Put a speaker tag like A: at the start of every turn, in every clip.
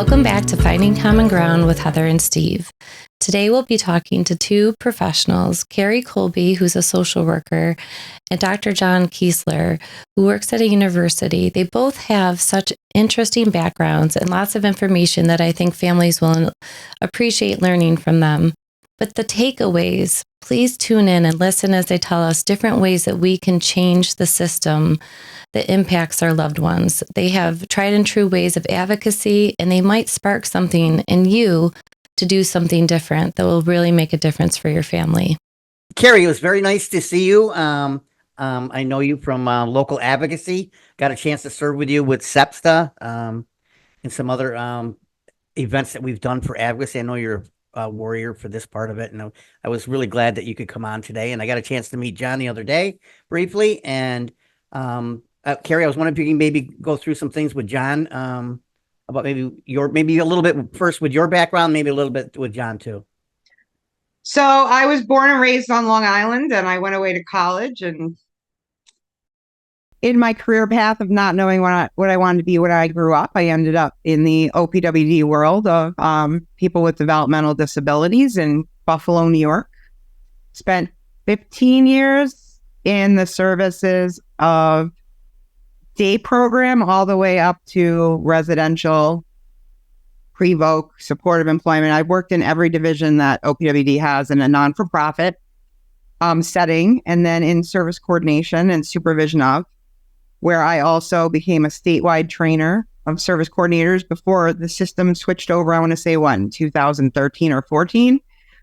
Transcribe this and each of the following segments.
A: Welcome back to Finding Common Ground with Heather and Steve. Today we'll be talking to two professionals, Carrie Corby, who's a social worker, and Dr. John Keesler, who works at a university. They both have such interesting backgrounds and lots of information that I think families will appreciate learning from them. But the takeaways, please tune in and listen as they tell us different ways that we can change the system that impacts our loved ones. They have tried and true ways of advocacy, and they might spark something in you to do something different that will really make a difference for your family.
B: Carrie, it was very nice to see you. I know you from local advocacy. Got a chance to serve with you with SEPSTA and some other events that we've done for advocacy. I know you're a warrior for this part of it, and I was really glad that you could come on today. And I got a chance to meet John the other day briefly. And Carrie, I was wondering if you can maybe go through some things with John about maybe a little bit first with your background, maybe a little bit with John too.
C: So I was born and raised on Long Island, and I went away to college. And in my career path of not knowing what I wanted to be when I grew up, I ended up in the OPWD world of people with developmental disabilities in Buffalo, New York. Spent 15 years in the services of day program all the way up to residential, pre-voc, supportive employment. I've worked in every division that OPWD has in a non-for-profit setting, and then in service coordination and supervision of, where I also became a statewide trainer of service coordinators before the system switched over. I want to say 2013 or 14.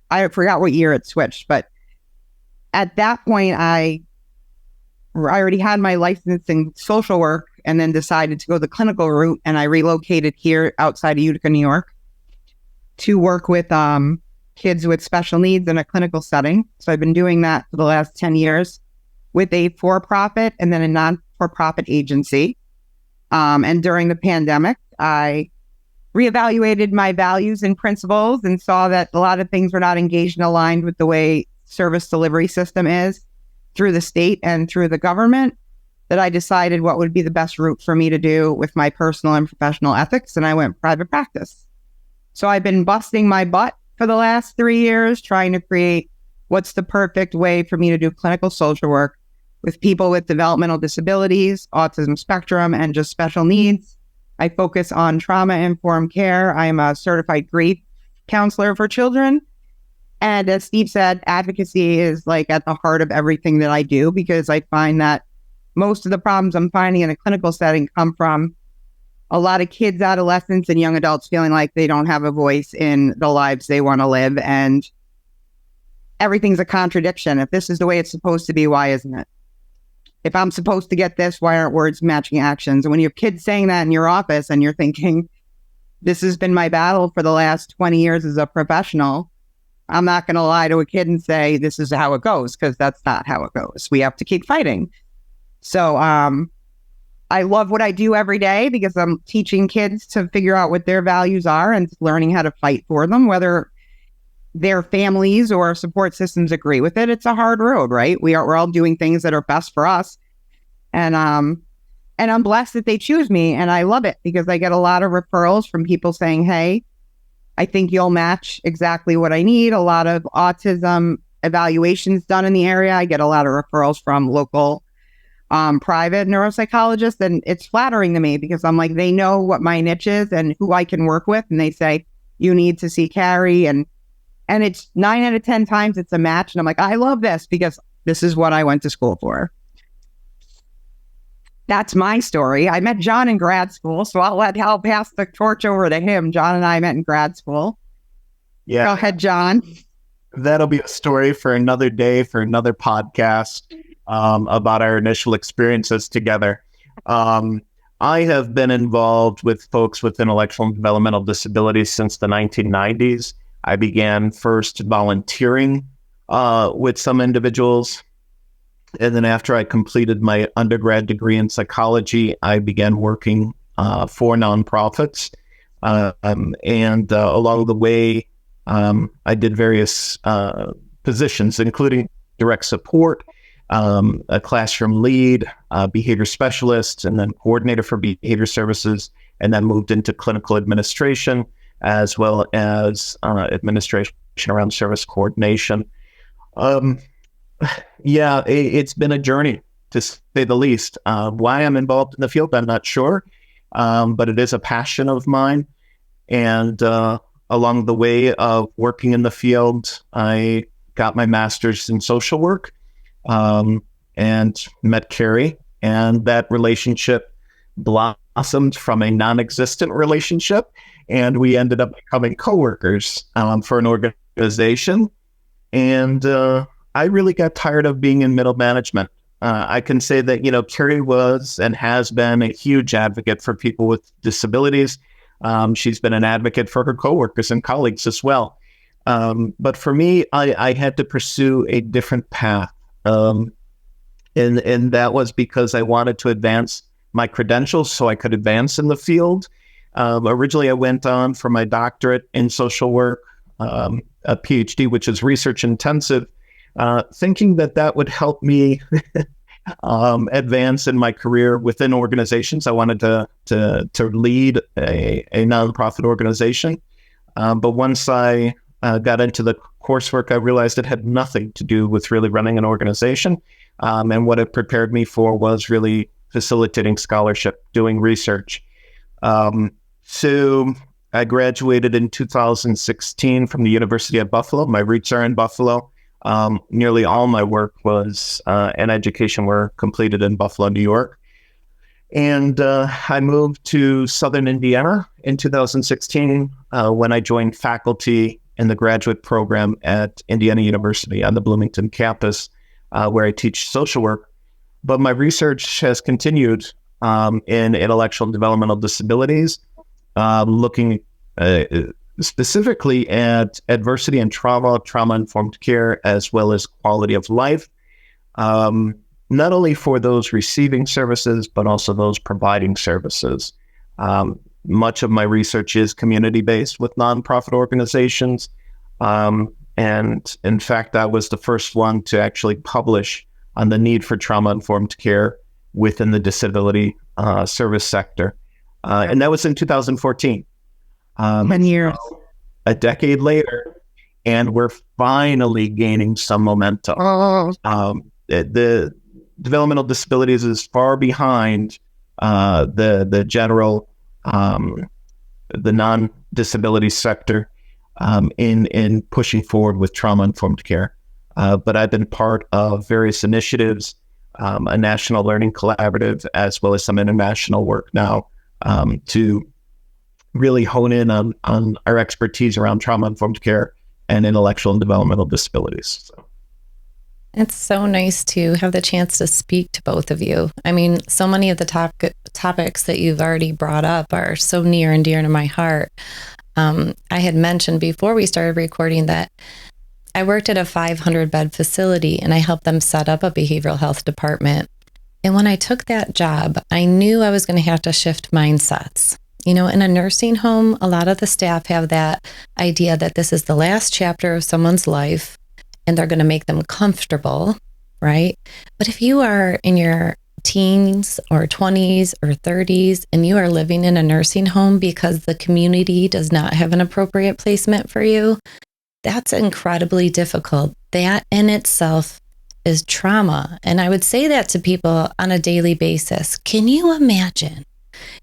C: I forgot what year it switched, but at that point, I already had my license in social work and then decided to go the clinical route. And I relocated here outside of Utica, New York to work with kids with special needs in a clinical setting. So I've been doing that for the last 10 years with a for-profit and then a non-for-profit agency. And during the pandemic, I reevaluated my values and principles and saw that a lot of things were not engaged and aligned with the way service delivery system is through the state and through the government, that I decided what would be the best route for me to do with my personal and professional ethics, and I went private practice. So I've been busting my butt for the last 3 years trying to create what's the perfect way for me to do clinical social work with people with developmental disabilities, autism spectrum, and just special needs. I focus on trauma-informed care. I am a certified grief counselor for children. And as Steve said, advocacy is like at the heart of everything that I do, because I find that most of the problems I'm finding in a clinical setting come from a lot of kids, adolescents, and young adults feeling like they don't have a voice in the lives they want to live. And everything's a contradiction. If this is the way it's supposed to be, why isn't it? If I'm supposed to get this, why aren't words matching actions? And when you have kids saying that in your office and you're thinking, this has been my battle for the last 20 years as a professional, I'm not going to lie to a kid and say, this is how it goes, because that's not how it goes. We have to keep fighting. So I love what I do every day because I'm teaching kids to figure out what their values are and learning how to fight for them, whether their families or support systems agree with it. It's a hard road, right? We're all doing things that are best for us. And I'm blessed that they choose me, and I love it because I get a lot of referrals from people saying, hey, I think you'll match exactly what I need. A lot of autism evaluations done in the area. I get a lot of referrals from local private neuropsychologists, and it's flattering to me because I'm like, they know what my niche is and who I can work with. And they say, you need to see Carrie. And it's 9 out of 10 times it's a match. And I'm like, I love this because this is what I went to school for. That's my story. I met John in grad school, so I'll pass the torch over to him. John and I met in grad school.
D: Yeah.
C: Go ahead, John.
D: That'll be a story for another day, for another podcast about our initial experiences together. I have been involved with folks with intellectual and developmental disabilities since the 1990s. I began first volunteering with some individuals. And then after I completed my undergrad degree in psychology, I began working for nonprofits. And along the way, I did various positions, including direct support, a classroom lead, behavior specialist, and then coordinator for behavior services. and then moved into clinical administration as well as administration around service coordination. It's been a journey, to say the least. Why I'm involved in the field, I'm not sure, but it is a passion of mine. And along the way of working in the field, I got my master's in social work and met Carrie, and that relationship blossomed from a non-existent relationship, and we ended up becoming coworkers for an organization. And I really got tired of being in middle management. I can say that, Carrie was and has been a huge advocate for people with disabilities. She's been an advocate for her coworkers and colleagues as well. But for me, I had to pursue a different path. And that was because I wanted to advance my credentials so I could advance in the field. Originally, I went on for my doctorate in social work, a PhD, which is research intensive, thinking that would help me advance in my career within organizations. I wanted to lead a nonprofit organization. But once I got into the coursework, I realized it had nothing to do with really running an organization. And what it prepared me for was really facilitating scholarship, doing research. So I graduated in 2016 from the University of Buffalo. My roots are in Buffalo. Nearly all my work was and education were completed in Buffalo, New York. And I moved to Southern Indiana in 2016 when I joined faculty in the graduate program at Indiana University on the Bloomington campus, where I teach social work. But my research has continued in intellectual and developmental disabilities, looking specifically at adversity and trauma-informed care, as well as quality of life, not only for those receiving services, but also those providing services. Much of my research is community-based with nonprofit organizations. And in fact, I was the first one to actually publish on the need for trauma-informed care within the disability service sector. And that was in 2014.
C: 10 years.
D: A decade later, and we're finally gaining some momentum. The developmental disabilities is far behind the general, the non-disability sector in pushing forward with trauma-informed care. But I've been part of various initiatives, a national learning collaborative, as well as some international work now to really hone in on our expertise around trauma-informed care and intellectual and developmental disabilities. So.
A: It's so nice to have the chance to speak to both of you. I mean, so many of the topics that you've already brought up are so near and dear to my heart. I had mentioned before we started recording that I worked at a 500-bed facility and I helped them set up a behavioral health department. And when I took that job, I knew I was going to have to shift mindsets. In a nursing home, a lot of the staff have that idea that this is the last chapter of someone's life and they're going to make them comfortable, right? But if you are in your teens or 20s or 30s and you are living in a nursing home because the community does not have an appropriate placement for you, that's incredibly difficult. That in itself is trauma. And I would say that to people on a daily basis. Can you imagine?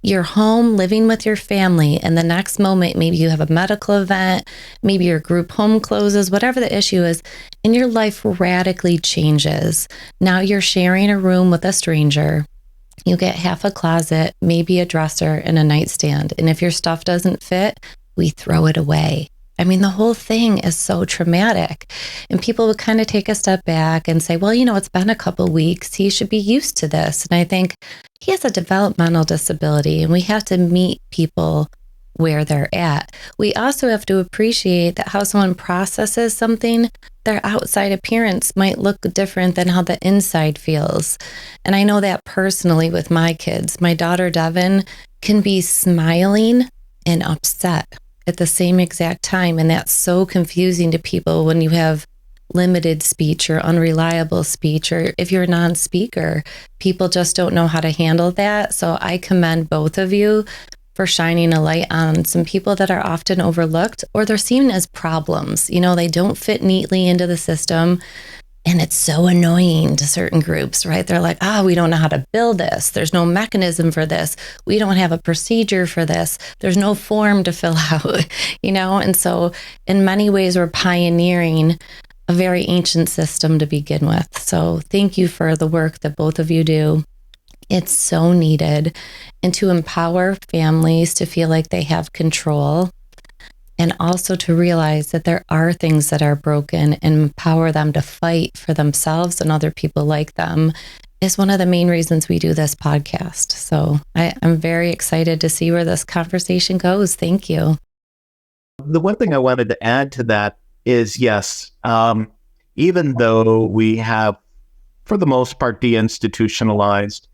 A: You're home living with your family, and the next moment, maybe you have a medical event, maybe your group home closes, whatever the issue is, and your life radically changes. Now you're sharing a room with a stranger. You get half a closet, maybe a dresser and a nightstand. And if your stuff doesn't fit, we throw it away. I mean, the whole thing is so traumatic. And people would kind of take a step back and say, well, it's been a couple weeks. He should be used to this. And I think he has a developmental disability and we have to meet people where they're at. We also have to appreciate that how someone processes something, their outside appearance might look different than how the inside feels. And I know that personally with my kids. My daughter, Devin, can be smiling and upset at the same exact time. And that's so confusing to people when you have limited speech or unreliable speech, or if you're a non-speaker, people just don't know how to handle that. So I commend both of you for shining a light on some people that are often overlooked, or they're seen as problems. You know, they don't fit neatly into the system. And it's so annoying to certain groups, right? They're like, we don't know how to build this. There's no mechanism for this. We don't have a procedure for this. There's no form to fill out, you know? And so in many ways, we're pioneering a very ancient system to begin with. So thank you for the work that both of you do. It's so needed. And to empower families to feel like they have control, and also to realize that there are things that are broken and empower them to fight for themselves and other people like them, is one of the main reasons we do this podcast. So I'm very excited to see where this conversation goes. Thank you.
D: The one thing I wanted to add to that is, yes, even though we have, for the most part, deinstitutionalized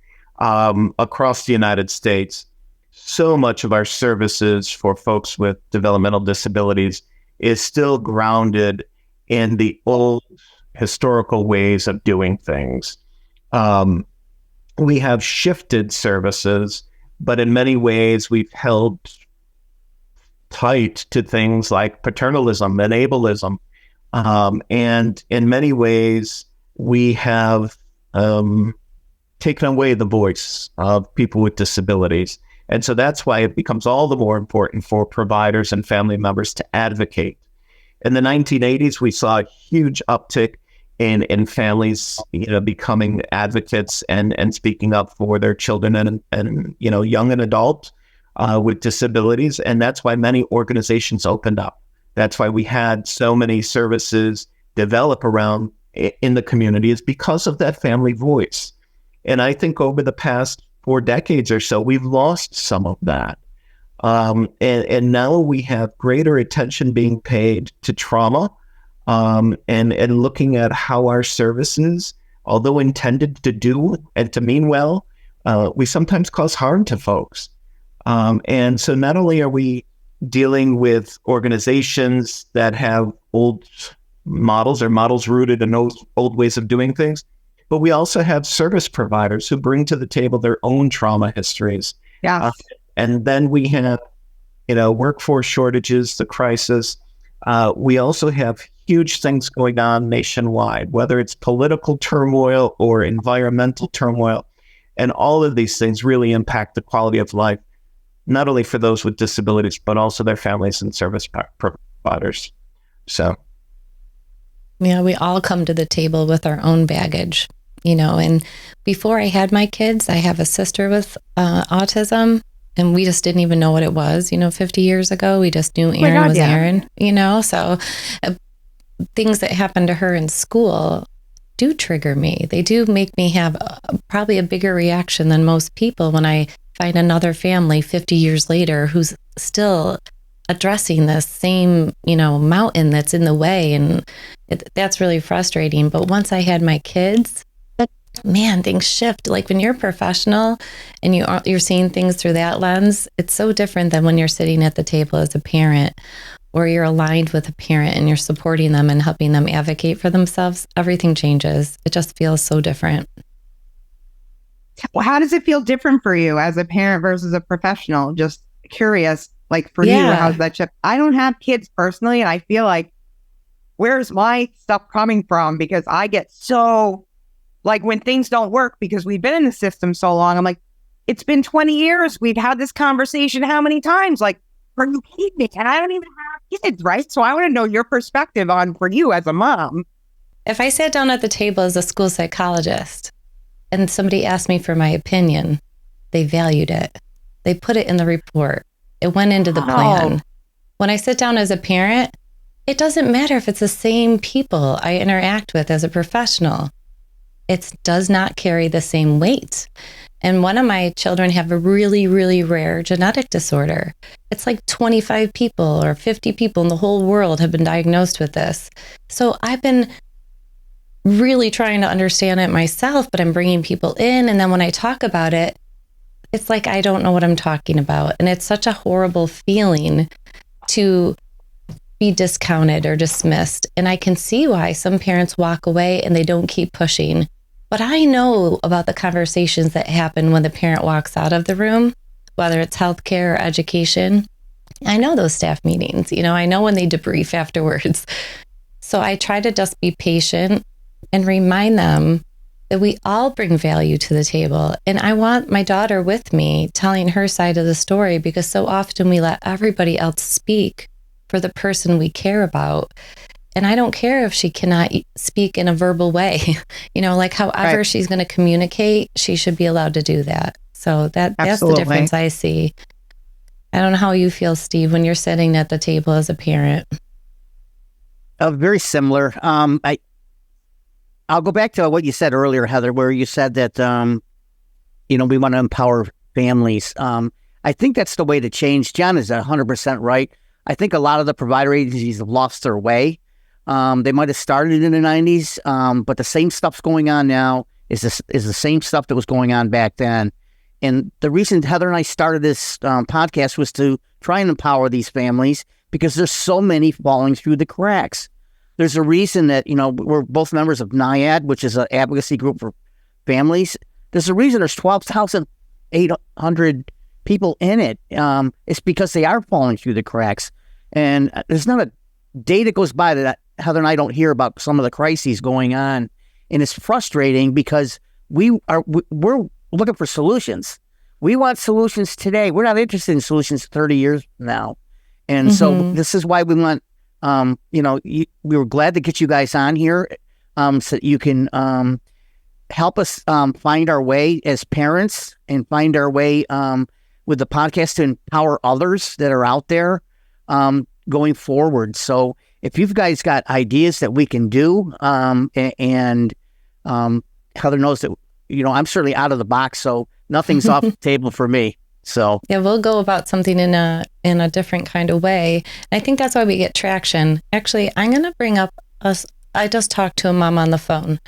D: across the United States, so much of our services for folks with developmental disabilities is still grounded in the old historical ways of doing things. We have shifted services, but in many ways we've held tight to things like paternalism and ableism. And in many ways, we have taken away the voice of people with disabilities. And so that's why it becomes all the more important for providers and family members to advocate. In the 1980s, we saw a huge uptick in families, becoming advocates and speaking up for their children and young and adult with disabilities. And that's why many organizations opened up. That's why we had so many services develop around in the community, is because of that family voice. And I think over the past 4 decades or so, we've lost some of that. And now we have greater attention being paid to trauma, and looking at how our services, although intended to do and to mean well, we sometimes cause harm to folks. And so not only are we dealing with organizations that have old models or models rooted in those old ways of doing things, but we also have service providers who bring to the table their own trauma histories.
C: Yeah.
D: And then we have, workforce shortages, the crisis. We also have huge things going on nationwide, whether it's political turmoil or environmental turmoil. And all of these things really impact the quality of life, not only for those with disabilities, but also their families and service providers. So.
A: Yeah, we all come to the table with our own baggage, and before I had my kids, I have a sister with autism, and we just didn't even know what it was, 50 years ago. We just knew Aaron was Aaron, so things that happened to her in school do trigger me. They do make me have probably a bigger reaction than most people when I find another family 50 years later who's still addressing this same, mountain that's in the way. And that's really frustrating. But once I had my kids, man, things shift. Like when you're a professional and you're seeing things through that lens, it's so different than when you're sitting at the table as a parent, or you're aligned with a parent and you're supporting them and helping them advocate for themselves. Everything changes. It just feels so different.
C: Well, how does it feel different for you as a parent versus a professional? Just curious. Like for you, how's that shift? I don't have kids personally, and I feel like, where's my stuff coming from? Because I get so, like, when things don't work, because we've been in the system so long, I'm like, it's been 20 years. We've had this conversation how many times? Like, are you kidding me? And I don't even have kids, right? So I want to know your perspective on, for you as a mom.
A: If I sat down at the table as a school psychologist and somebody asked me for my opinion, they valued it. They put it in the report. It went into the plan. When I sit down as a parent, it doesn't matter if it's the same people I interact with as a professional. It does not carry the same weight. And one of my children have a really, really rare genetic disorder. It's like 25 people or 50 people in the whole world have been diagnosed with this. So I've been really trying to understand it myself, but I'm bringing people in. And then when I talk about it, it's like I don't know what I'm talking about. And it's such a horrible feeling to be discounted or dismissed. And I can see why some parents walk away and they don't keep pushing. But I know about the conversations that happen when the parent walks out of the room, whether it's healthcare or education. I know those staff meetings, I know when they debrief afterwards. So I try to just be patient and remind them that we all bring value to the table. And I want my daughter with me telling her side of the story, because so often we let everybody else speak for the person we care about. And I don't care if she cannot speak in a verbal way, however
C: Right.
A: she's going to communicate, she should be allowed to do that. So that's
C: Absolutely.
A: the difference I see. I don't know how you feel, Steve, when you're sitting at the table as a parent.
B: Very similar. I'll go back to what you said earlier, Heather, where you said that, we want to empower families. I think that's the way to change. John is 100% right. I think a lot of the provider agencies have lost their way. They might have started in the 90s, but the same stuff's going on now is the same stuff that was going on back then. And the reason Heather and I started this podcast was to try and empower these families, because there's so many falling through the cracks. There's a reason that, we're both members of NIAD, which is an advocacy group for families. There's a reason there's 12,800 people in it. It's because they are falling through the cracks. And there's not a day that goes by that Heather and I don't hear about some of the crises going on. And it's frustrating because we're looking for solutions. We want solutions today. We're not interested in solutions 30 years from now. And so this is why we want, we were glad to get you guys on here so that you can help us find our way as parents and find our way with the podcast to empower others that are out there going forward. So if you guys got ideas that we can do, and Heather knows that, I'm certainly out of the box, so nothing's off the table for me. So
A: yeah, we'll go about something in a different kind of way. And I think that's why we get traction. Actually, I'm going to bring up us. I just talked to a mom on the phone,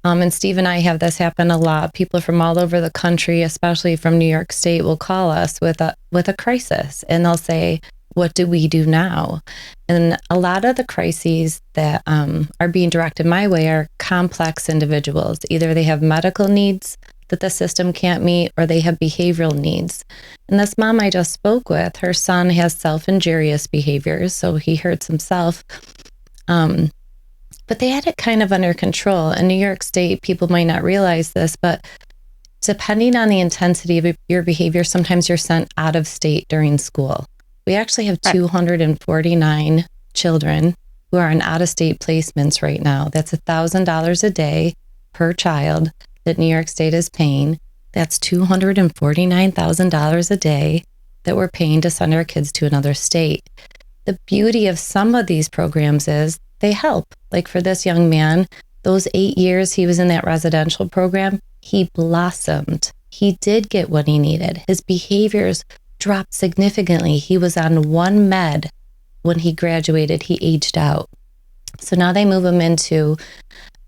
A: and Steve and I have this happen a lot. People from all over the country, especially from New York State, will call us with a crisis, and they'll say, "What do we do now?" And a lot of the crises that are being directed my way are complex individuals. Either they have medical needs that the system can't meet, or they have behavioral needs. And this mom I just spoke with, her son has self-injurious behaviors, so he hurts himself. But they had it kind of under control. In New York State, people might not realize this, but depending on the intensity of your behavior, sometimes you're sent out of state during school. We actually have 249 children who are in out-of-state placements right now. That's $1,000 a day per child that New York State is paying. That's $249,000 a day that we're paying to send our kids to another state. The beauty of some of these programs is they help. Like for this young man, those 8 years he was in that residential program, he blossomed. He did get what he needed. His behaviors dropped significantly. He was on one med when he graduated. He aged out. So now they move him into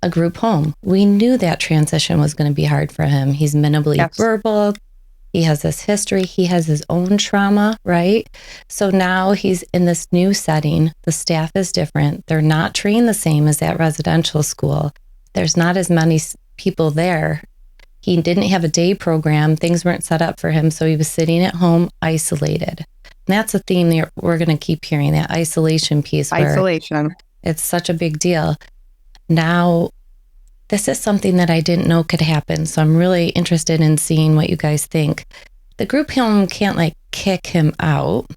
A: a group home. We knew that transition was going to be hard for him. He's minimally verbal. He has this history. He has his own trauma, right? So now he's in this new setting. The staff is different. They're not trained the same as at residential school. There's not as many people there. He didn't have a day program. Things weren't set up for him. So he was sitting at home isolated. And that's a theme that we're going to keep hearing, that isolation piece.
C: Isolation.
A: It's such a big deal. Now, this is something that I didn't know could happen. So I'm really interested in seeing what you guys think. The group home can't kick him out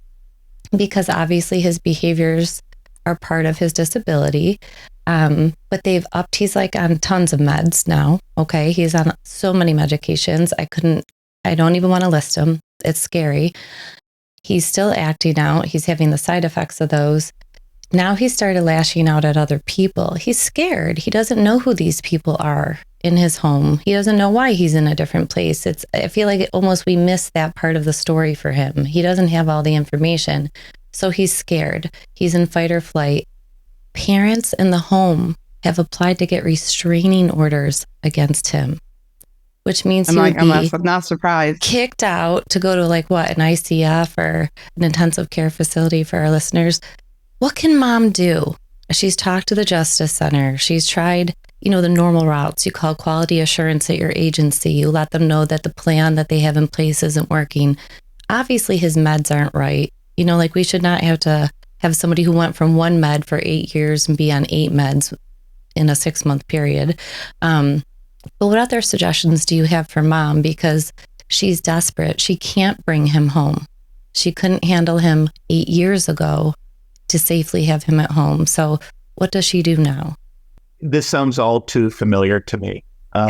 A: because obviously his behaviors are part of his disability. But he's on tons of meds now. Okay. He's on so many medications. I don't even want to list them. It's scary. He's still acting out. He's having the side effects of those. Now he started lashing out at other people. He's scared. He doesn't know who these people are in his home. He doesn't know why he's in a different place. I feel like we miss that part of the story for him. He doesn't have all the information. So he's scared. He's in fight or flight. Parents in the home have applied to get restraining orders against him, which means
C: I'm not surprised.
A: Kicked out to go to an ICF or an intensive care facility for our listeners. What can mom do? She's talked to the Justice Center. She's tried, the normal routes. You call quality assurance at your agency. You let them know that the plan that they have in place isn't working. obviously his meds aren't right. You know, like we should not have to have somebody who went from one med for 8 years and be on 8 meds in a 6-month period. But what other suggestions do you have for mom? Because she's desperate. She can't bring him home. She couldn't handle him 8 years ago to safely have him at home. So what does she do now?
D: This sounds all too familiar to me.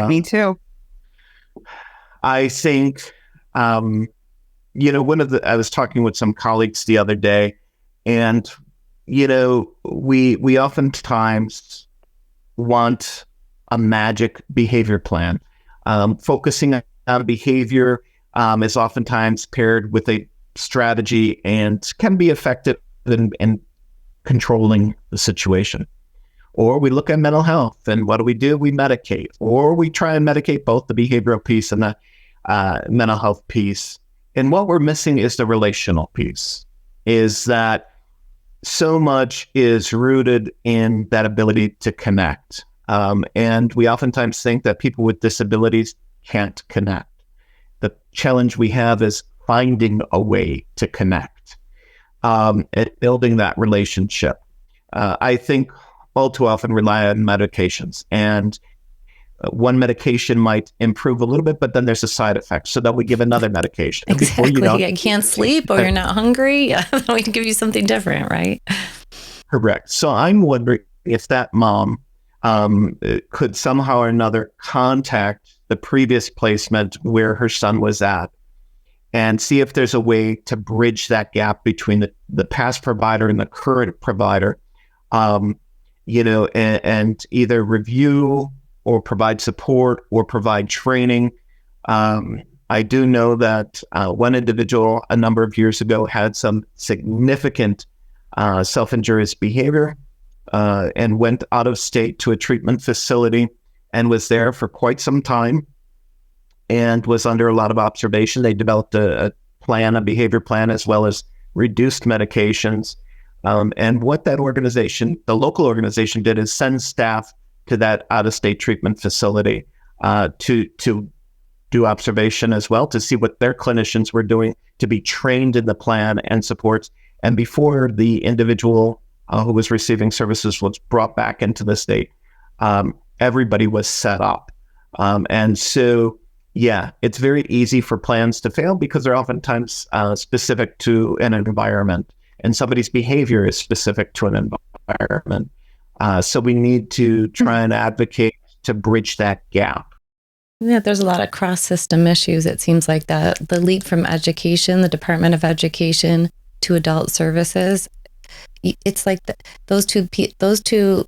C: Me too.
D: I think, I was talking with some colleagues the other day, and, we oftentimes want a magic behavior plan. Focusing on behavior is oftentimes paired with a strategy and can be effective in controlling the situation. Or we look at mental health, and what do? We medicate, or we try and medicate both the behavioral piece and the mental health piece. And what we're missing is the relational piece, is that so much is rooted in that ability to connect. And we oftentimes think that people with disabilities can't connect. The challenge we have is finding a way to connect, and building that relationship. I think all too often rely on medications, and one medication might improve a little bit, but then there's a side effect. So then we give another medication.
A: Exactly. I can't sleep, or you're not hungry. We can give you something different, right?
D: Correct. So I'm wondering if that mom could somehow or another contact the previous placement where her son was at and see if there's a way to bridge that gap between the past provider and the current provider, and either review or provide support or provide training. I do know that one individual a number of years ago had some significant self-injurious behavior and went out of state to a treatment facility and was there for quite some time and was under a lot of observation. They developed a behavior plan, as well as reduced medications. And what that organization, the local organization, did is send staff to that out-of-state treatment facility to do observation as well, to see what their clinicians were doing, to be trained in the plan and supports. And before the individual who was receiving services was brought back into the state, everybody was set up. And so, yeah, it's very easy for plans to fail because they're oftentimes specific to an environment, and somebody's behavior is specific to an environment. So we need to try and advocate to bridge that gap.
A: Yeah, there's a lot of cross-system issues. It seems like the leap from education, the Department of Education, to adult services. It's like those two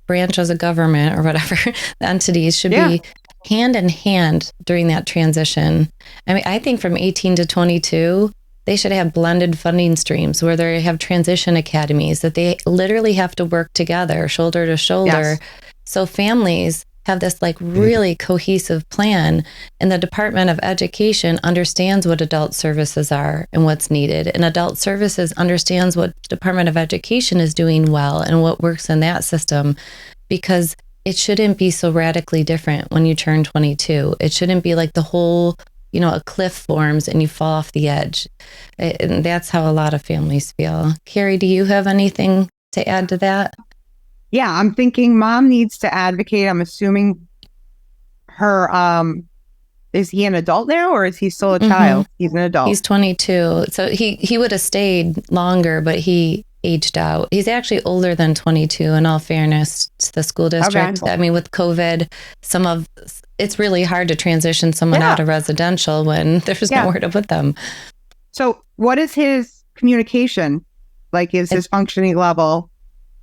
A: branches of government, or whatever, the entities should be hand in hand during that transition. I mean, I think from 18 to 22, they should have blended funding streams where they have transition academies that they literally have to work together, shoulder to shoulder.
C: Yes.
A: So families have this like really cohesive plan, and the Department of Education understands what adult services are and what's needed. And adult services understands what Department of Education is doing well and what works in that system, because it shouldn't be so radically different when you turn 22. It shouldn't be like the whole, a cliff forms and you fall off the edge. And that's how a lot of families feel. Carrie, do you have anything to add to that?
C: Yeah, I'm thinking mom needs to advocate. I'm assuming her, is he an adult now, or is he still a child? He's an adult.
A: He's 22. So he would have stayed longer, but he aged out. He's actually older than 22, in all fairness to the school district. Okay. I mean, with COVID, it's really hard to transition someone out of residential when there's nowhere to put them.
C: So what is his communication? Like, is his functioning level?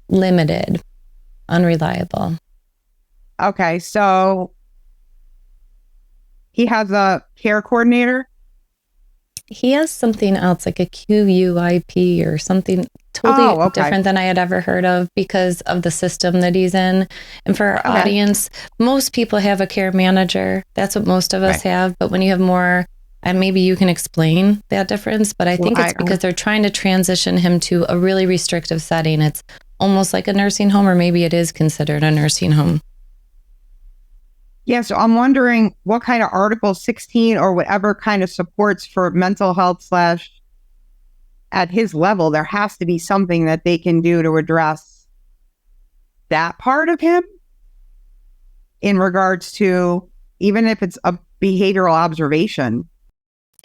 A: Limited, unreliable.
C: Okay, so he has a care coordinator?
A: He has something else, like a QUIP or something totally different than I had ever heard of, because of the system that he's in. And for our audience, most people have a care manager. That's what most of us have. But when you have more, and maybe you can explain that difference, but I think it's because they're trying to transition him to a really restrictive setting. It's almost like a nursing home, or maybe it is considered a nursing home.
C: Yeah, so I'm wondering what kind of Article 16 or whatever kind of supports for mental health / at his level, there has to be something that they can do to address that part of him in regards to, even if it's a behavioral observation.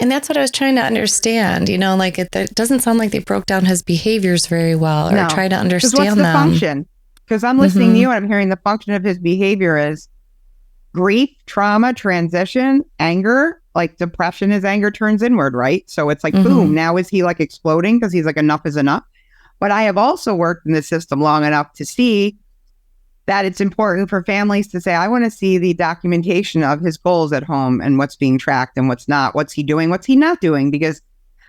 A: And that's what I was trying to understand, like it doesn't sound like they broke down his behaviors very well or
C: No.
A: try to
C: 'Cause
A: understand
C: what's the
A: them.
C: function? Because I'm listening to you and I'm hearing the function of his behavior is grief, trauma, transition, anger. Like depression is anger turns inward, right? So it's like, boom, now is he like exploding because he's like, enough is enough? But I have also worked in the system long enough to see that it's important for families to say, I want to see the documentation of his goals at home and what's being tracked and what's not. What's he doing? What's he not doing? Because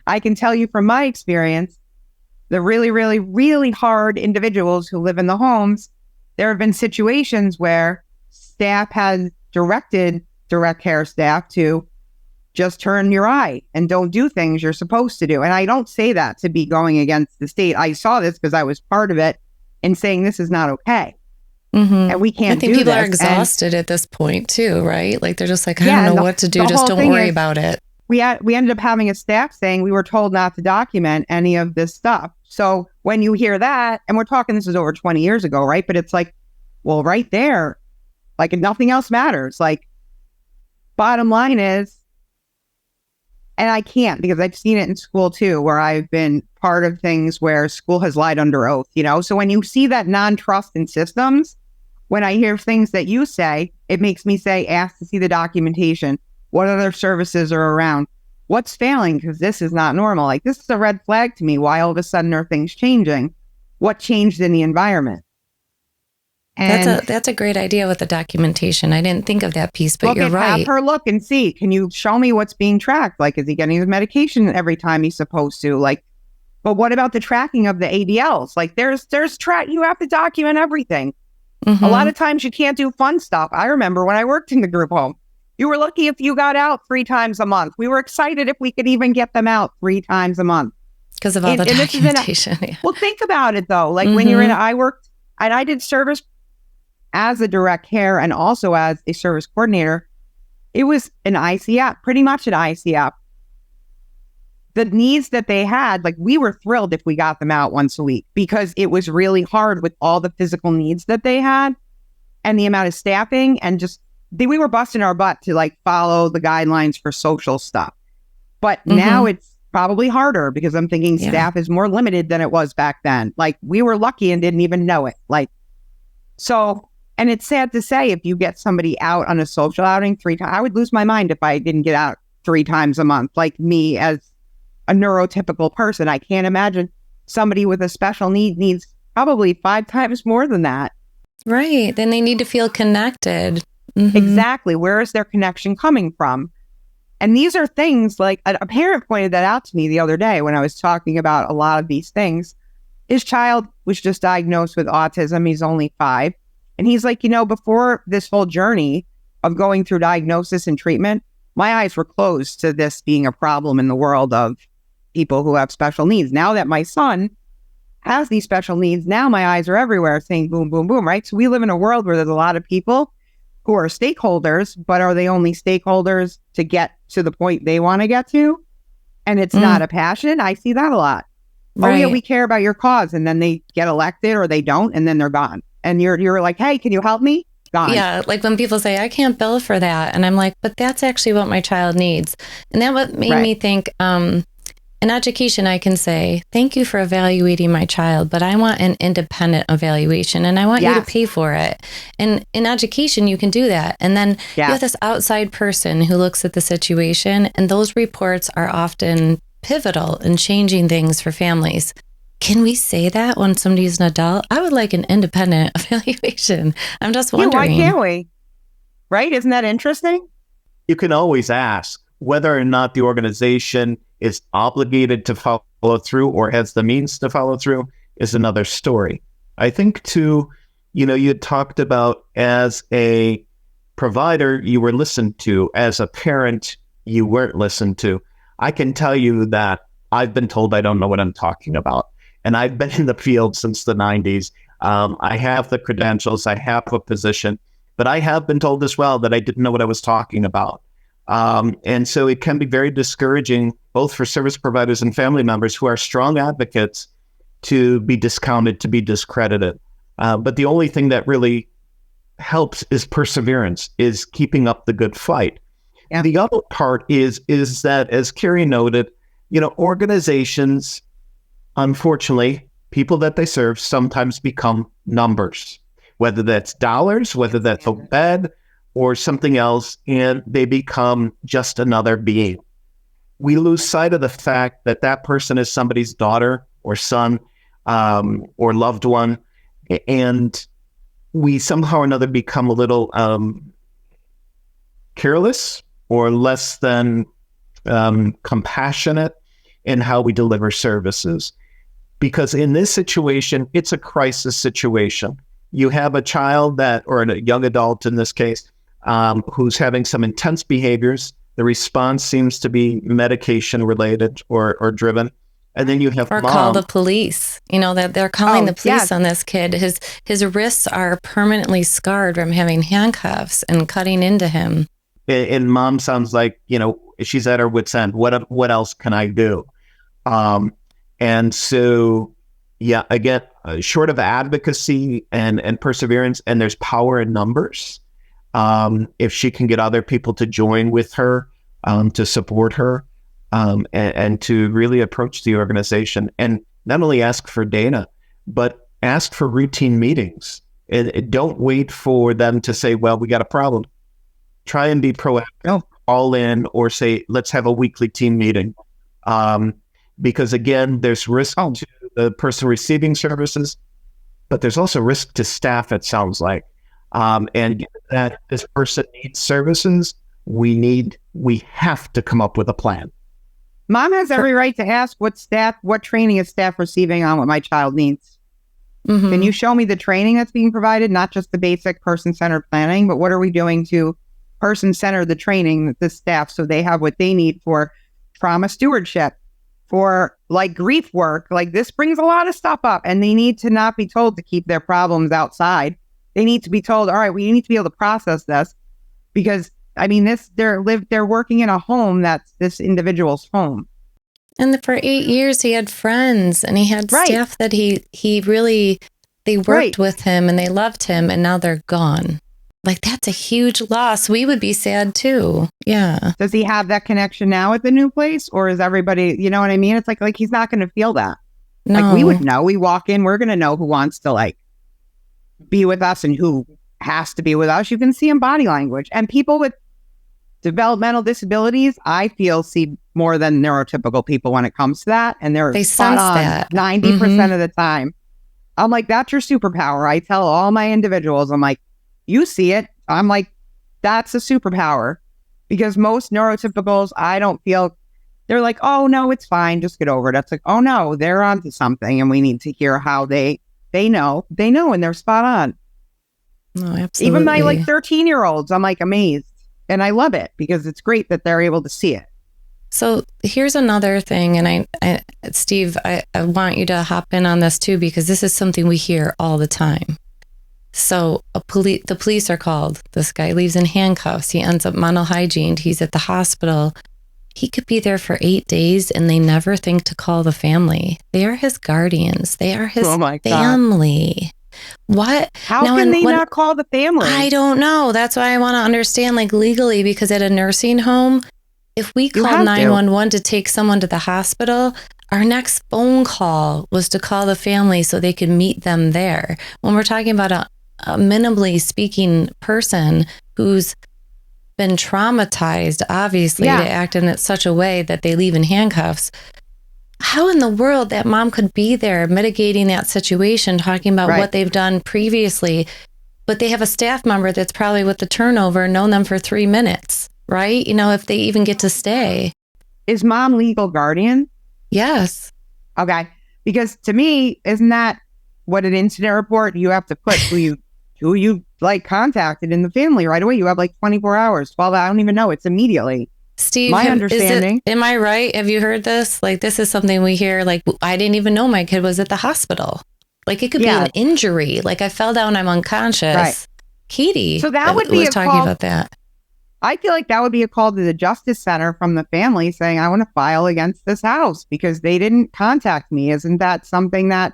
C: I can tell you from my experience, the really, really, really hard individuals who live in the homes, there have been situations where staff has directed direct care staff to just turn your eye and don't do things you're supposed to do. And I don't say that to be going against the state. I saw this because I was part of it and saying this is not okay. And we can't do this.
A: I think people are exhausted at this point too, right? Like they're just like, I don't know what to do. Just don't worry about it.
C: We ended up having a staff saying we were told not to document any of this stuff. So when you hear that, and we're talking, this is over 20 years ago, right? But it's like, well, right there, like nothing else matters. Like bottom line is, and I can't because I've seen it in school too, where I've been part of things where school has lied under oath, So when you see that non-trust in systems, when I hear things that you say, it makes me say, ask to see the documentation. What other services are around? What's failing? Because this is not normal. Like this is a red flag to me. Why all of a sudden are things changing? What changed in the environment?
A: And that's a great idea with the documentation. I didn't think of that piece, but you're right.
C: Have her look and see. Can you show me what's being tracked? Like, is he getting his medication every time he's supposed to? Like, but what about the tracking of the ADLs? Like, there's you have to document everything. A lot of times you can't do fun stuff. I remember when I worked in the group home, you were lucky if you got out 3 times a month. We were excited if we could even get them out 3 times a month.
A: Because of all the documentation.
C: Well, think about it though. Like when you're I worked and I did service as a direct care and also as a service coordinator. It was an ICF, pretty much an ICF. The needs that they had, like we were thrilled if we got them out once a week because it was really hard with all the physical needs that they had and the amount of staffing and just we were busting our butt to like follow the guidelines for social stuff. But now it's probably harder because I'm thinking staff is more limited than it was back then. Like we were lucky and didn't even know it. Like, so, and it's sad to say if you get somebody out on a social outing 3 times, I would lose my mind if I didn't get out 3 times a month. Like me as a neurotypical person, I can't imagine somebody with a special need needs probably 5 times more than that.
A: Right. Then they need to feel connected.
C: Exactly. Where is their connection coming from? And these are things like a parent pointed that out to me the other day when I was talking about a lot of these things. His child was just diagnosed with autism. He's only 5. And he's like, before this whole journey of going through diagnosis and treatment, my eyes were closed to this being a problem in the world of people who have special needs. Now that my son has these special needs, now my eyes are everywhere saying boom, boom, boom, right? So we live in a world where there's a lot of people who are stakeholders, but are they only stakeholders to get to the point they want to get to? And it's not a passion. I see that a lot. Right. Oh yeah, we care about your cause. And then they get elected or they don't, and then they're gone. And you're like, hey, can you help me? Gone.
A: Yeah, like when people say, I can't bill for that. And I'm like, but that's actually what my child needs. And that what made me think, in education, I can say, thank you for evaluating my child, but I want an independent evaluation and I want you to pay for it. And in education, you can do that. And then you have this outside person who looks at the situation, and those reports are often pivotal in changing things for families. Can we say that when somebody's an adult? I would like an independent evaluation. I'm just wondering.
C: Why can't we? Right? Isn't that interesting?
D: You can always ask whether or not the organization is obligated to follow through or has the means to follow through is another story. I think too, you talked about as a provider, you were listened to. As a parent, you weren't listened to. I can tell you that I've been told I don't know what I'm talking about. And I've been in the field since the 90s. I have the credentials. I have a position. but I have been told as well that I didn't know what I was talking about. And so it can be very discouraging, both for service providers and family members who are strong advocates, to be discounted, to be discredited. But the only thing that really helps is perseverance, is keeping up the good fight. Yeah. The other part is that, as Carrie noted, organizations, unfortunately, people that they serve sometimes become numbers, whether that's dollars, whether that's a bed or something else, and they become just another being. We lose sight of the fact that that person is somebody's daughter or son or loved one, and we somehow or another become a little careless or less than compassionate in how we deliver services. Because in this situation, it's a crisis situation. You have a child or a young adult in this case, who's having some intense behaviors. The response seems to be medication related or driven. And then you have
A: call the police. That they're calling the police on this kid. His wrists are permanently scarred from having handcuffs and cutting into him.
D: And mom sounds like, she's at her wit's end. What else can I do? And so, yeah, again, short of advocacy and perseverance, and there's power in numbers. If she can get other people to join with her, to support her, and to really approach the organization and not only ask for data, but ask for routine meetings. And don't wait for them to say, well, we got a problem. Try and be proactive, all in, or say, let's have a weekly team meeting. Because again, there's risk to the person receiving services, but there's also risk to staff, it sounds like. And given that this person needs services, we have to come up with a plan.
C: Mom has every right to ask what training is staff receiving on what my child needs. Mm-hmm. Can you show me the training that's being provided, not just the basic person-centered planning, but what are we doing to person-center the training, the staff, so they have what they need for trauma stewardship, for grief work. This brings a lot of stuff up, and they need to not be told to keep their problems outside. They need to be told, all right, we need to be able to process this, because they're working in a home that's this individual's home.
A: And for 8 years, he had friends and he had staff that they worked with him and they loved him, and now they're gone. That's a huge loss. We would be sad too. Yeah.
C: Does he have that connection now at the new place, or is everybody, you know what I mean? It's like he's not going to feel that.
A: No.
C: We would know. We walk in, we're going to know who wants to be with us and who has to be with us. You can see in body language. And people with developmental disabilities, I feel, see more than neurotypical people when it comes to that. And they
A: sense that
C: 90% of the time. I'm like, that's your superpower. I tell all my individuals, I'm like, you see it. I'm like, that's a superpower. Because most neurotypicals, I don't feel, they're like, oh no, it's fine, just get over it. That's like, oh no, they're onto something, and we need to hear how they know, and they're spot on.
A: No, absolutely.
C: Even my 13-year-olds, I'm amazed. And I love it because it's great that they're able to see it.
A: So here's another thing. And I Steve, I want you to hop in on this too, because this is something we hear all the time. So the police are called. This guy leaves in handcuffs. He ends up monohygiened. He's at the hospital. He could be there for 8 days and they never think to call the family. They are his guardians. They are his family. What?
C: How can they not call the family?
A: I don't know. That's why I want to understand legally, because at a nursing home, if we call 911 to take someone to the hospital, our next phone call was to call the family so they could meet them there. When we're talking about a minimally speaking person who's been traumatized, obviously, to act in such a way that they leave in handcuffs. How in the world that mom could be there mitigating that situation, talking about what they've done previously, but they have a staff member that's probably with the turnover, known them for 3 minutes, right? If they even get to stay.
C: Is mom legal guardian?
A: Yes.
C: Okay. Because to me, isn't that what an incident report, you have to put who you contacted in the family right away. You have 24 hours, 12 hours, I don't even know. It's immediately.
A: Steve,
C: my understanding.
A: Am I right? Have you heard this? This is something we hear. I didn't even know my kid was at the hospital. It could be an injury. I fell down, I'm unconscious.
C: Right.
A: Katie
C: So that would be
A: was
C: a
A: talking
C: call.
A: about that.
C: I feel like that would be a call to the Justice Center from the family saying, I want to file against this house because they didn't contact me. Isn't that something that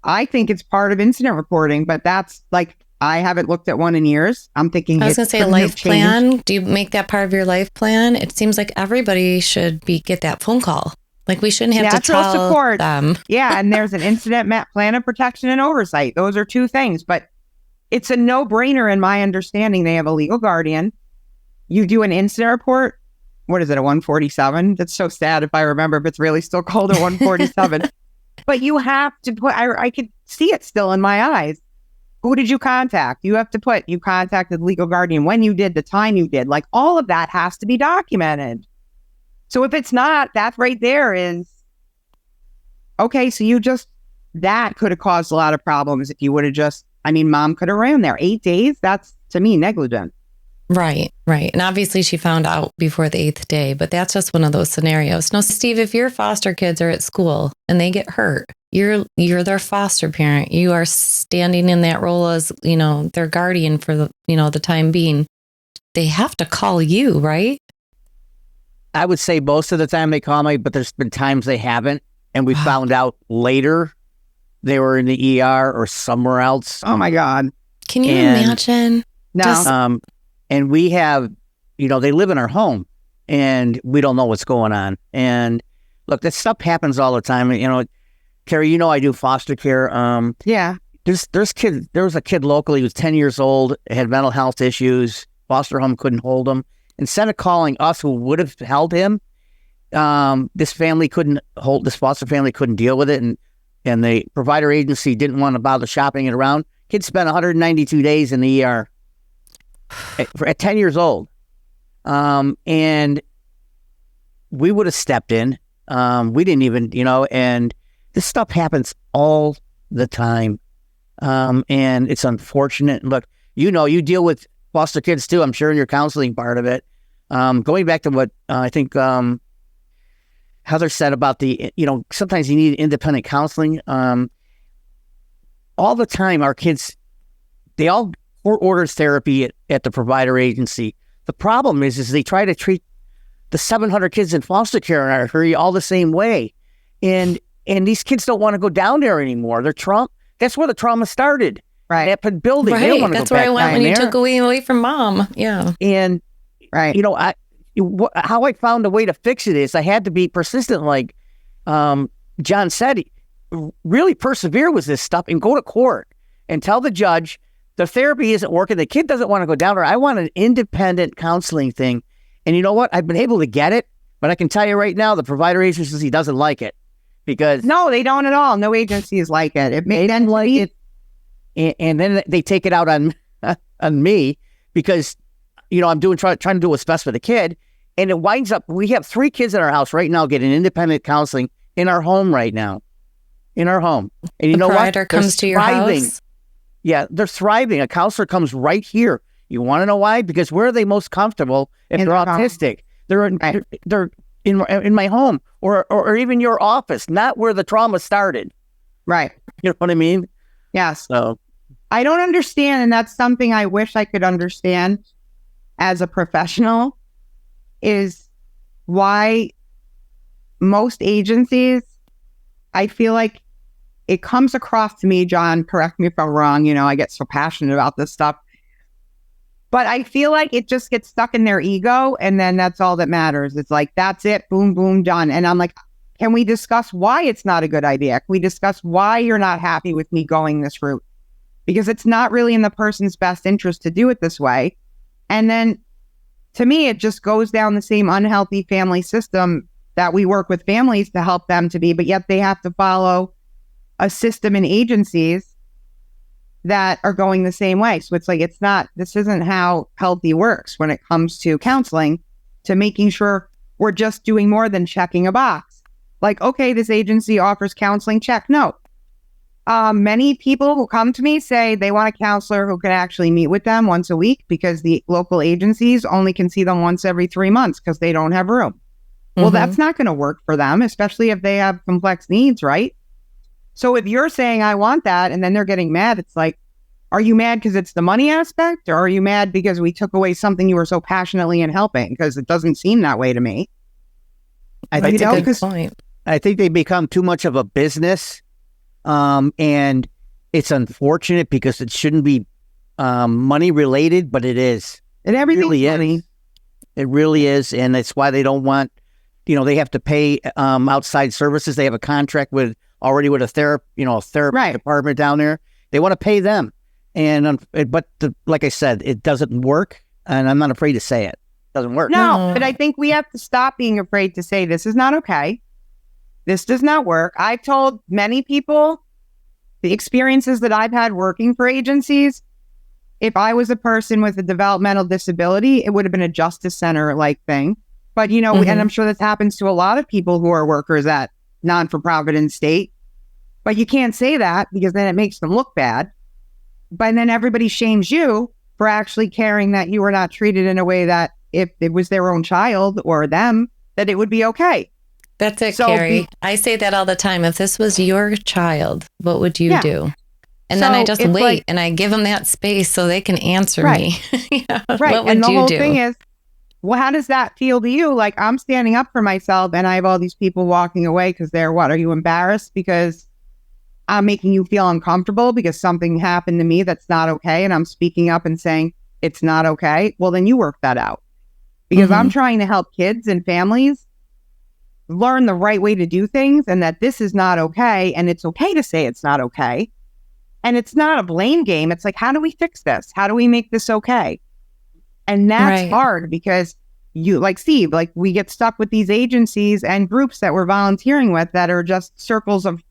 C: I think it's part of incident reporting? But that's like, I haven't looked at one in years. I'm thinking
A: I was going to say a
C: couldn't have
A: life
C: changed.
A: plan. Do you make that part of your life plan? It seems like everybody should get that phone call. Like we shouldn't have
C: Natural
A: to tell
C: support.
A: them.
C: Yeah. And there's an incident plan of protection and oversight. Those are two things, but it's a no-brainer in my understanding. They have a legal guardian. You do an incident report. What is it, a 147? That's so sad if I remember if it's really still called a 147. But you have to put, I could see it still in my eyes. Who did you contact? You have to put, you contacted legal guardian, when you did, the time you did. Like all of that has to be documented. So if it's not, that right there is, okay, so that could have caused a lot of problems if you would have mom could have ran there 8 days. That's, to me, negligent.
A: Right. And obviously she found out before the 8th day, but that's just one of those scenarios. Now, Steve, if your foster kids are at school and they get hurt, you're their foster parent. You are standing in that role as, their guardian for the time being. They have to call you, right?
B: I would say most of the time they call me, but there's been times they haven't. And we found out later they were in the ER or somewhere else.
C: Oh my God.
A: Can you imagine?
C: No.
B: And we have, they live in our home and we don't know what's going on. And look, this stuff happens all the time. Carrie, I do foster care.
C: Yeah.
B: There's kids. There was a kid locally who was 10 years old, had mental health issues. Foster home couldn't hold him. Instead of calling us, who would have held him, this foster family couldn't deal with it, and the provider agency didn't want to bother shopping it around. Kid spent 192 days in the ER at 10 years old, and we would have stepped in. We didn't even, and this stuff happens all the time. And it's unfortunate. Look, you deal with foster kids too, I'm sure, in your counseling part of it. Going back to what I think Heather said about sometimes you need independent counseling. All the time, our kids, they all court orders therapy at the provider agency. The problem is they try to treat the 700 kids in foster care in our area all the same way. And these kids don't want to go down there anymore. That's where the trauma started.
C: Right.
B: That building.
A: Right.
B: They don't want to
A: That's
B: go
A: where
B: back
A: I went
B: down
A: when you
B: there.
A: took away from mom. Yeah.
B: And,
C: right.
B: how I found a way to fix it is I had to be persistent, like John said, really persevere with this stuff and go to court and tell the judge the therapy isn't working. The kid doesn't want to go down there. I want an independent counseling thing. And you know what? I've been able to get it, but I can tell you right now, the provider agency doesn't like it because
C: no, they don't at all. No agencies like it. They don't like it.
B: And then they take it out on me because, I'm trying to do what's best for the kid. And it winds up, we have 3 kids in our house right now getting independent counseling in our home right now. In our home. And you know what?
A: The provider comes to your house?
B: Yeah, they're thriving. A counselor comes right here. You want to know why? Because where are they most comfortable if they're autistic? They're in my home or even your office, not where the trauma started.
C: Right.
B: You know what I mean?
C: Yes.
B: So
C: I don't understand, and that's something I wish I could understand as a professional, is why most agencies, I feel like it comes across to me, John, correct me if I'm wrong, I get so passionate about this stuff, but I feel like it just gets stuck in their ego, and then that's all that matters. It's like, that's it, boom, boom, done. And I'm like, can we discuss why it's not a good idea? Can we discuss why you're not happy with me going this route? Because it's not really in the person's best interest to do it this way. And then, to me, it just goes down the same unhealthy family system that we work with families to help them to be, but yet they have to follow a system and agencies that are going the same way. So it's like, this isn't how healthy works when it comes to counseling, to making sure we're just doing more than checking a box. Like, okay, this agency offers counseling, check. No. Many people who come to me say they want a counselor who can actually meet with them once a week because the local agencies only can see them once every 3 months because they don't have room. Mm-hmm. Well, that's not going to work for them, especially if they have complex needs, right? So if you're saying, I want that, and then they're getting mad, it's like, Are you mad because it's the money aspect, or are you mad because we took away something you were so passionately in helping? Because it doesn't seem that way to me.
B: I
A: That's
B: think,
A: a good point.
B: I think they become too much of a business, and it's unfortunate because it shouldn't be money related, but it is.
C: And everything's
B: really
C: money.
B: is. It really is, and it's why they don't want. They have to pay outside services. They have a contract with a therapy
C: Right.
B: department down there. They want to pay them, but like I said, it doesn't work, and I'm not afraid to say it. It doesn't work.
C: No, but I think we have to stop being afraid to say this is not okay. This does not work. I've told many people the experiences that I've had working for agencies. If I was a person with a developmental disability, it would have been a justice center like thing. But, and I'm sure this happens to a lot of people who are workers at non-for-profit and state. But you can't say that because then it makes them look bad. But then everybody shames you for actually caring that you were not treated in a way that if it was their own child or them, that it would be okay.
A: That's it, Carrie. I say that all the time. If this was your child, what would you do? And then I just wait and I give them that space so they can answer me.
C: Right.
A: What would
C: and the
A: you
C: whole
A: do?
C: thing is, well, how does that feel to you? Like, I'm standing up for myself and I have all these people walking away because they're what? Are you embarrassed because I'm making you feel uncomfortable because something happened to me that's not okay and I'm speaking up and saying it's not okay? Well, then you work that out. Because I'm trying to help kids and families learn the right way to do things and that this is not okay. And it's okay to say it's not okay. And it's not a blame game. It's like, how do we fix this? How do we make this okay? And that's hard because Steve, we get stuck with these agencies and groups that we're volunteering with that are just circles of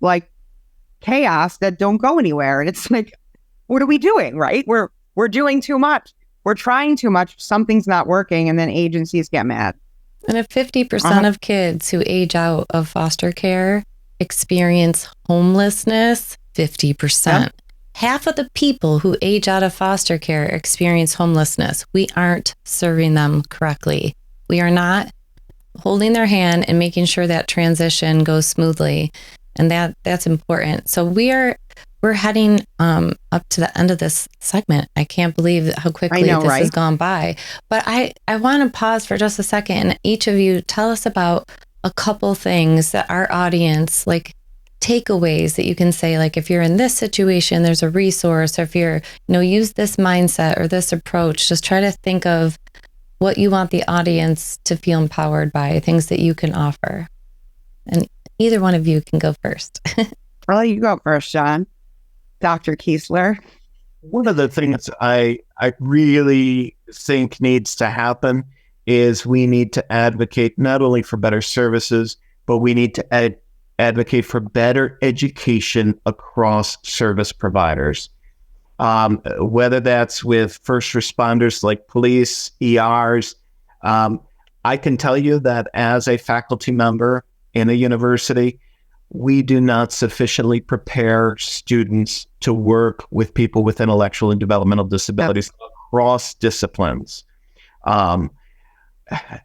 C: chaos that don't go anywhere. And it's like, what are we doing? Right? We're doing too much. We're trying too much. Something's not working. And then agencies get mad.
A: And if 50% of kids who age out of foster care experience homelessness, 50%. Yep. Half of the people who age out of foster care experience homelessness. We aren't serving them correctly. We are not holding their hand and making sure that transition goes smoothly. And that's important. So we're heading up to the end of this segment. I can't believe how quickly this has gone by. But I want to pause for just a second and each of you tell us about a couple things that our audience, takeaways that you can say, if you're in this situation, there's a resource, or if you're, use this mindset or this approach, just try to think of what you want the audience to feel empowered by, things that you can offer. And either one of you can go first.
C: Well, you go first, John. Dr. Keesler.
D: One of the things I really think needs to happen is we need to advocate not only for better services, but we need to advocate for better education across service providers. Whether that's with first responders like police, ERs. I can tell you that as a faculty member in a university, we do not sufficiently prepare students to work with people with intellectual and developmental disabilities across disciplines.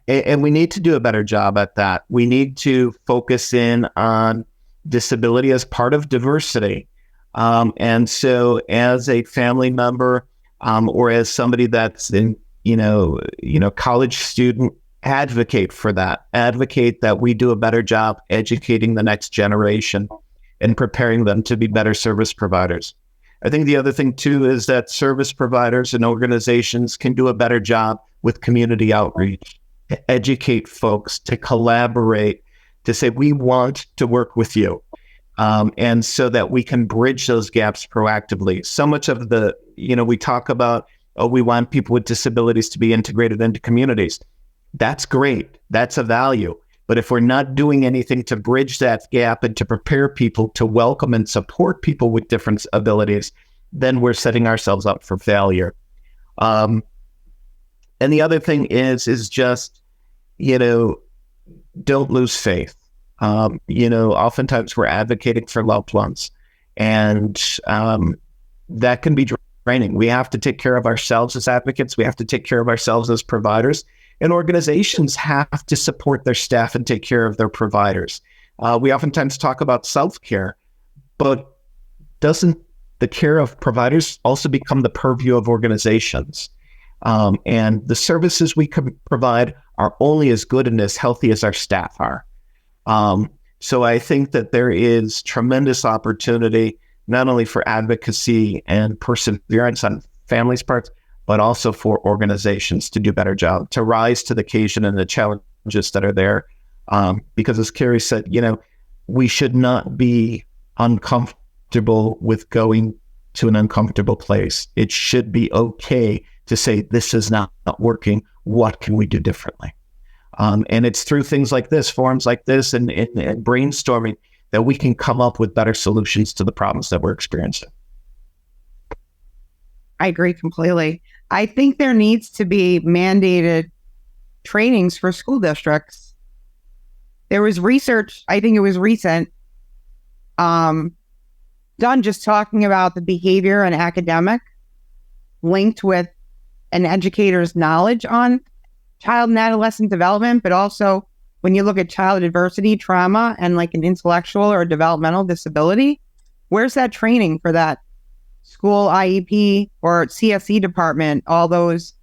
D: And we need to do a better job at that. We need to focus in on disability as part of diversity. And so as a family member or as somebody that's in, college student, advocate for that. Advocate that we do a better job educating the next generation and preparing them to be better service providers. I think the other thing too is that service providers and organizations can do a better job with community outreach, to educate folks, to collaborate, to say, we want to work with you. And so that we can bridge those gaps proactively. So much of we talk about, we want people with disabilities to be integrated into communities. That's great. That's a value. But if we're not doing anything to bridge that gap and to prepare people to welcome and support people with different abilities, then we're setting ourselves up for failure. And the other thing is just, don't lose faith. Oftentimes we're advocating for loved ones, and that can be draining. We have to take care of ourselves as advocates. We have to take care of ourselves as providers. And organizations have to support their staff and take care of their providers. We oftentimes talk about self-care, but doesn't the care of providers also become the purview of organizations. And the services we can provide are only as good and as healthy as our staff are. So I think that there is tremendous opportunity, not only for advocacy and perseverance on families' parts, but also for organizations to do a better job, to rise to the occasion and the challenges that are there. Because as Carrie said, we should not be uncomfortable with going to an uncomfortable place. It should be okay to say, this is not working. What can we do differently? And it's through things like this, forums like this, and brainstorming that we can come up with better solutions to the problems that we're experiencing.
C: I agree completely. I think there needs to be mandated trainings for school districts. There was research, I think it was recent, done just talking about the behavior and academic linked with an educator's knowledge on child and adolescent development, but also when you look at child adversity, trauma, and like an intellectual or developmental disability, where's that training for that school IEP or CSE department, all those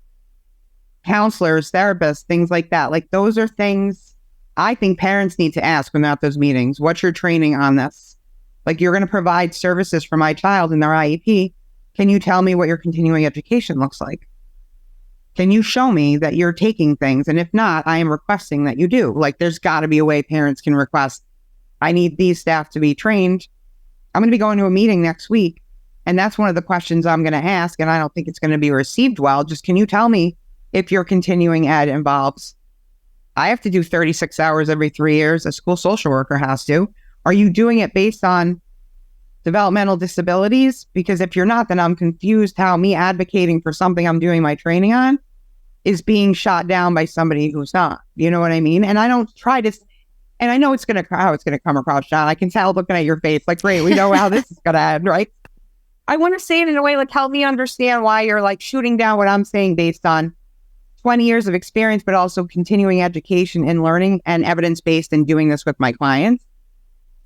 C: counselors, therapists, things like that? Like, those are things I think parents need to ask when they're at those meetings. What's your training on this? Like, you're going to provide services for my child in their IEP. Can you tell me what your continuing education looks like? Can you show me that you're taking things? And if not, I am requesting that you do. Like, there's got to be a way parents can request, I need these staff to be trained. I'm going to be going to a meeting next week, and that's one of the questions I'm going to ask, and I don't think it's going to be received well. Just, can you tell me if your continuing ed involves, I have to do 36 hours every 3 years, a school social worker has to. Are you doing it based on developmental disabilities? Because if you're not, then I'm confused how me advocating for something I'm doing my training on is being shot down by somebody who's not. You know what I mean? And I don't try to, and I know how it's going to come across, John. I can tell looking at your face, like, great, we know how this is going to end, right? I want to say it in a way, like, help me understand why you're like shooting down what I'm saying based on 20 years of experience, but also continuing education and learning and evidence-based and doing this with my clients.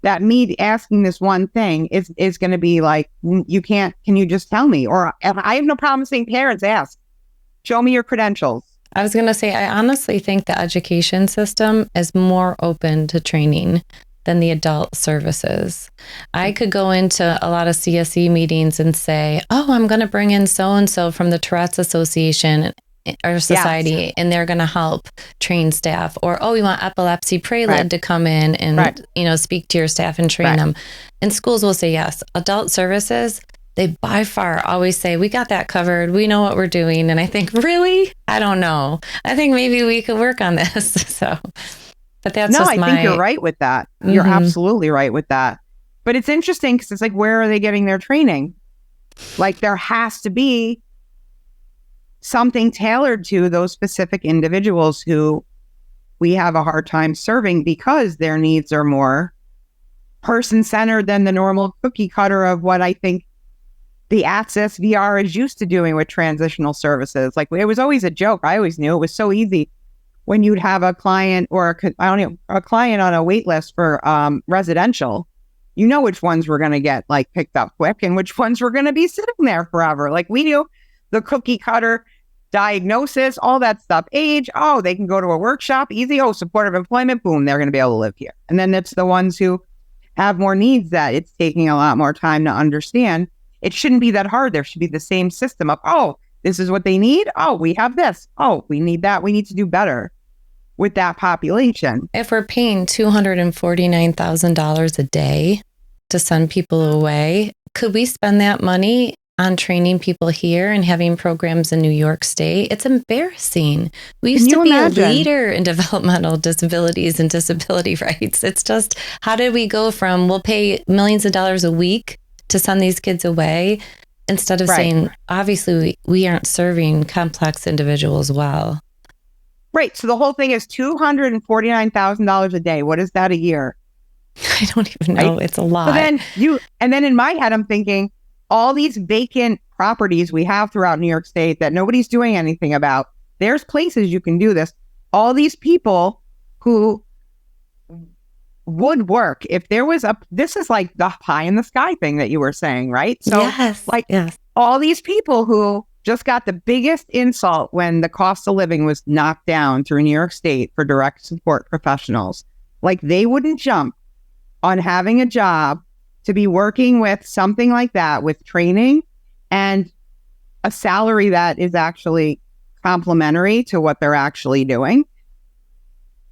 C: That me asking this one thing is going to be like, can you just tell me? Or I have no problem saying parents ask, show me your credentials.
A: I was going to say, I honestly think the education system is more open to training than the adult services. I could go into a lot of CSE meetings and say, oh, I'm going to bring in so-and-so from the Tourette's Association or society, yes, and they're going to help train staff. Or, oh, we want epilepsy prelude to come in and, speak to your staff and train them. And schools will say yes. Adult services, they by far always say, we got that covered. We know what we're doing. And I think, really? I don't know. I think maybe we could work on this. So, but that's
C: I think you're right with that. Mm-hmm. You're absolutely right with that. But it's interesting because it's like, where are they getting their training? Like, there has to be something tailored to those specific individuals who we have a hard time serving because their needs are more person-centered than the normal cookie cutter of what I think the Access VR is used to doing with transitional services. Like, it was always a joke. I always knew it was so easy when you'd have a client or a client on a wait list for residential. You know which ones were going to get like picked up quick and which ones were going to be sitting there forever. Like, we knew the cookie cutter diagnosis, all that stuff. Age, oh, they can go to a workshop, easy. Oh, supportive employment, boom, they're going to be able to live here. And then it's the ones who have more needs that it's taking a lot more time to understand. It shouldn't be that hard. There should be the same system of, oh, this is what they need. Oh, we have this. Oh, we need that. We need to do better with that population.
A: If we're paying $249,000 a day to send people away, could we spend that money on training people here and having programs in New York State? It's embarrassing. We used to be a leader in developmental disabilities and disability rights. It's just, how did we go from, we'll pay millions of dollars a week to send these kids away, instead of saying, obviously, we aren't serving complex individuals well.
C: Right. So the whole thing is $249,000 a day. What is that a year?
A: I don't even know. Right? It's a lot.
C: And then in my head, I'm thinking, all these vacant properties we have throughout New York State that nobody's doing anything about. There's places you can do this. All these people who would work if there was this is like the pie in the sky thing that you were saying, right? So
A: yes.
C: all these people who just got the biggest insult when the cost of living was knocked down through New York State for direct support professionals, like they wouldn't jump on having a job to be working with something like that with training and a salary that is actually complementary to what they're actually doing.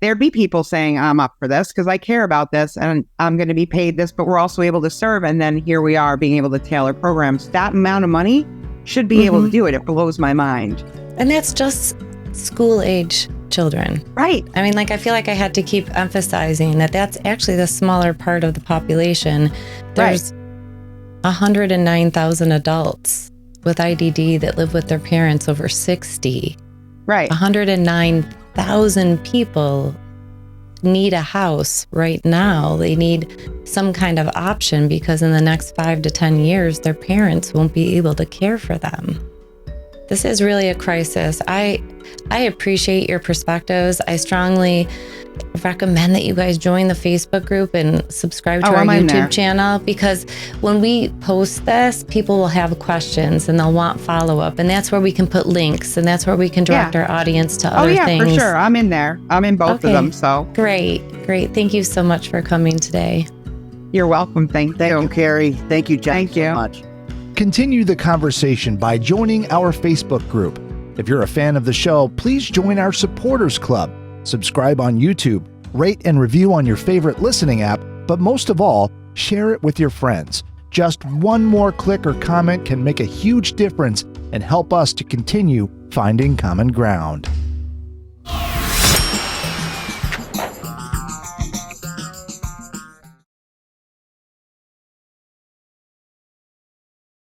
C: There'd be people saying, I'm up for this because I care about this and I'm going to be paid this, but we're also able to serve. And then here we are being able to tailor programs. That amount of money should be able to do it. It blows my mind.
A: And that's just school age children.
C: Right.
A: I mean, like, I feel like I had to keep emphasizing that that's actually the smaller part of the population. There's 109,000 adults with IDD that live with their parents over 60.
C: Right.
A: 109,000 people need a house right now. They need some kind of option because in the next 5 to 10 years, their parents won't be able to care for them. This is really a crisis. I appreciate your perspectives. I strongly recommend that you guys join the Facebook group and subscribe to our YouTube channel, because when we post this, people will have questions and they'll want follow-up, and that's where we can put links, and that's where we can direct our audience to other things.
C: For sure. I'm in there. I'm in both of them. So
A: great. Thank you so much for coming today.
C: You're welcome. Thank you,
B: Carrie. Thank you, Jen,
C: Thank you
B: so much.
E: Continue the conversation by joining our Facebook group. If you're a fan of the show, please join our supporters club. Subscribe on YouTube, rate and review on your favorite listening app, but most of all, share it with your friends. Just one more click or comment can make a huge difference and help us to continue finding common ground.